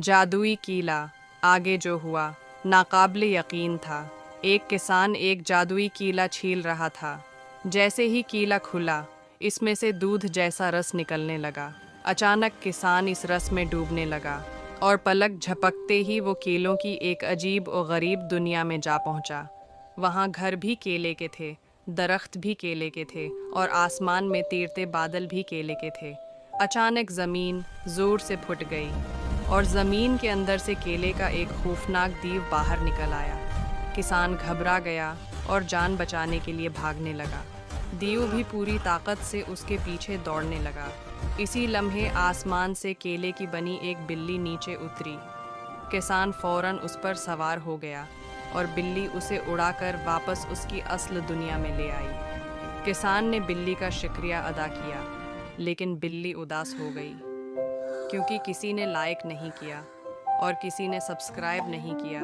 जादुई कीला। आगे जो हुआ नाकाबिले यकीन था। एक किसान एक जादुई कीला छील रहा था। जैसे ही कीला खुला, इसमें से दूध जैसा रस निकलने लगा। अचानक किसान इस रस में डूबने लगा और पलक झपकते ही वो कीलों की एक अजीब और गरीब दुनिया में जा पहुंचा। वहाँ घर भी केले के थे, दरख्त भी केले के थे और आसमान में तीरते बादल भी केले के थे। अचानक ज़मीन ज़ोर से फूट गई और ज़मीन के अंदर से केले का एक खौफनाक दीव बाहर निकल आया। किसान घबरा गया और जान बचाने के लिए भागने लगा। दीव भी पूरी ताकत से उसके पीछे दौड़ने लगा। इसी लम्हे आसमान से केले की बनी एक बिल्ली नीचे उतरी। किसान फौरन उस पर सवार हो गया और बिल्ली उसे उड़ाकर वापस उसकी असल दुनिया में ले आई। किसान ने बिल्ली का शुक्रिया अदा किया, लेकिन बिल्ली उदास हो गई क्योंकि किसी ने लाइक नहीं किया और किसी ने सब्सक्राइब नहीं किया।